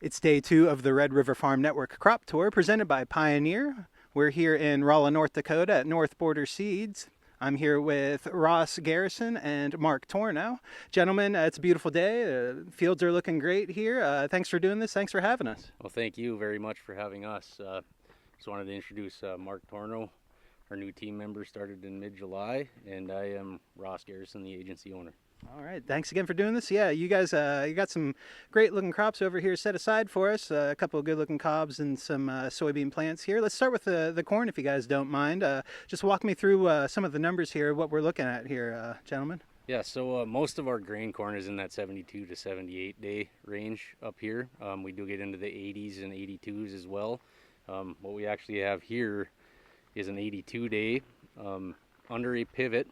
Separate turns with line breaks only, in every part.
It's day 2 of the Red River Farm Network Crop Tour presented by Pioneer. We're here in Rolla, North Dakota at North Border Seeds. I'm here with Ross Garrison and Mark Tornow. Gentlemen, it's a beautiful day. Fields are looking great here. Thanks for doing this. Thanks for having us.
Well, thank you very much for having us. Just wanted to introduce Mark Tornow. Our new team member started in mid-July, and I am Ross Garrison, the agency owner.
All right, thanks again for doing this. Yeah, you guys, you got some great looking crops over here set aside for us. A couple of good looking cobs and some soybean plants here. Let's start with the corn, if you guys don't mind. Just walk me through some of the numbers here, what we're looking at here, gentlemen.
Yeah, so most of our grain corn is in that 72 to 78 day range up here. We do get into the 80s and 82s as well. What we actually have here is an 82 day under a pivot.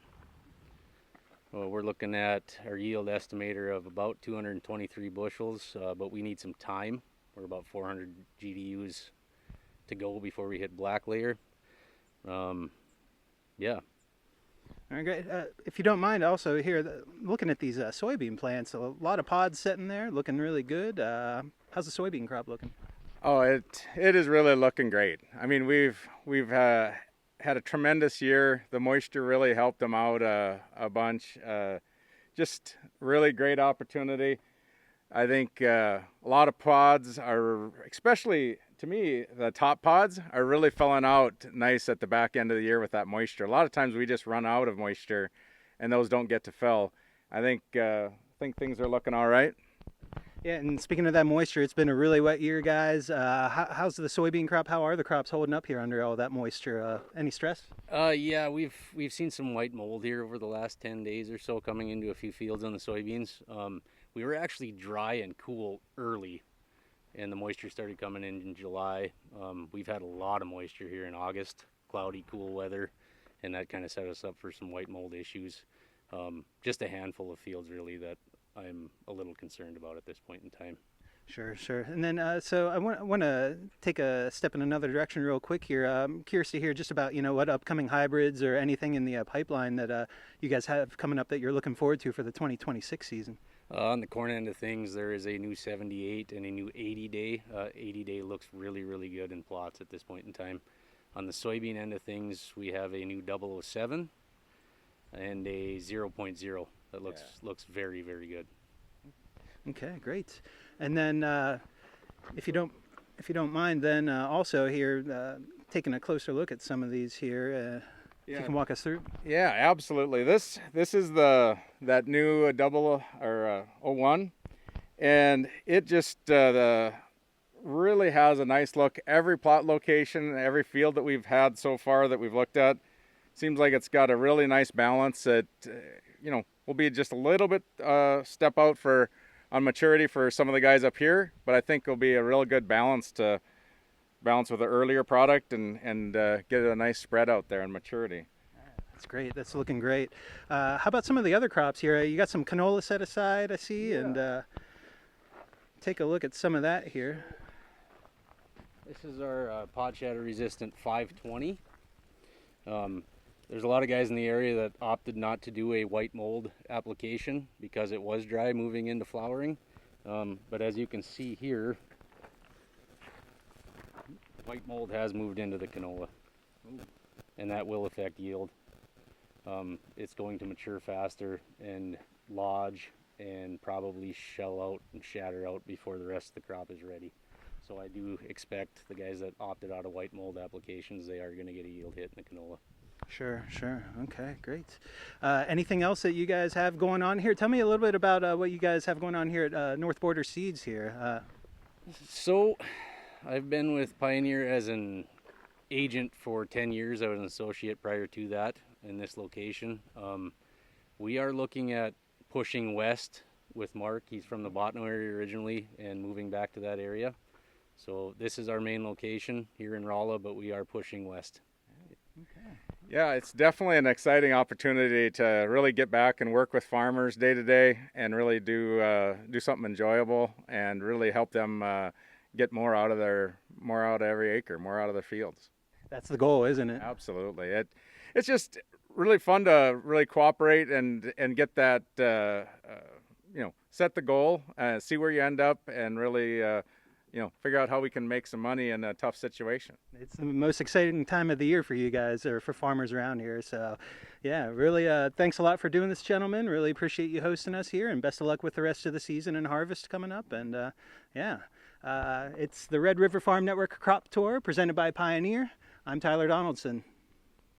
Well, we're looking at our yield estimator of about 223 bushels, but we need some time. We're about 400 GDUs to go before we hit black layer. Yeah.
All right, great. If you don't mind, also here, looking at these soybean plants, a lot of pods sitting there, looking really good. How's the soybean crop looking?
Oh, it is really looking great. I mean, we've had a tremendous year. The moisture really helped them out a bunch. Just really great opportunity. I think a lot of pods are, especially to me, the top pods are really filling out nice at the back end of the year with that moisture. A lot of times we just run out of moisture and those don't get to fill. I think things are looking all right.
Yeah, and speaking of that moisture, it's been a really wet year, guys. How's the soybean crop? How are the crops holding up here under all that moisture? Any stress?
Yeah, we've seen some white mold here over the last 10 days or so coming into a few fields on the soybeans. We were actually dry and cool early, and the moisture started coming in July. We've had a lot of moisture here in August, cloudy, cool weather, and that kind of set us up for some white mold issues. Just a handful of fields really that I'm a little concerned about at this point in time.
Sure, sure. And then, so I want to take a step in another direction real quick here. I'm curious to hear just about, what upcoming hybrids or anything in the pipeline that you guys have coming up that you're looking forward to for the 2026 season.
On the corn end of things, there is a new 78 and a new 80 day. 80 day looks really, really good in plots at this point in time. On the soybean end of things, we have a new 007 and a 0.0 that looks very, very good.
Okay, great. And then, if you don't mind, then also here taking a closer look at some of these here. If you can walk us through.
Yeah, absolutely. This is that new double or 01, and it just really has a nice look. Every plot location, every field that we've had so far that we've looked at, seems like it's got a really nice balance. It will be just a little bit step out on maturity for some of the guys up here, but I think it'll be a real good balance with the earlier product and get a nice spread out there in maturity.
That's great. That's looking great. How about some of the other crops here? You got some canola set aside, I see,
Yeah.
and take a look at some of that here.
This is our pod shatter resistant 520. There's a lot of guys in the area that opted not to do a white mold application because it was dry moving into flowering. But as you can see here, white mold has moved into the canola. Ooh. And that will affect yield. It's going to mature faster and lodge and probably shell out and shatter out before the rest of the crop is ready. So I do expect the guys that opted out of white mold applications, they are going to get a yield hit in the canola.
Sure. Okay, great. Anything else that you guys have going on here? Tell me a little bit about what you guys have going on here at North Border Seeds here.
So I've been with Pioneer as an agent for 10 years. I was an associate prior to that in this location. We are looking at pushing west with Mark. He's from the Botno area originally and moving back to that area. So this is our main location here in Rolla, but we are pushing west.
Okay.
Yeah, it's definitely an exciting opportunity to really get back and work with farmers day to day and really do something enjoyable and really help them get more out of every acre, more out of their fields.
That's the goal, isn't it?
Absolutely. It's just really fun to really cooperate and get that set the goal, see where you end up, and really figure out how we can make some money in a tough situation.
It's the most exciting time of the year for you guys, or for farmers around here. So, yeah, really, thanks a lot for doing this, gentlemen. Really appreciate you hosting us here, and best of luck with the rest of the season and harvest coming up. And it's the Red River Farm Network Crop Tour presented by Pioneer. I'm Tyler Donaldson.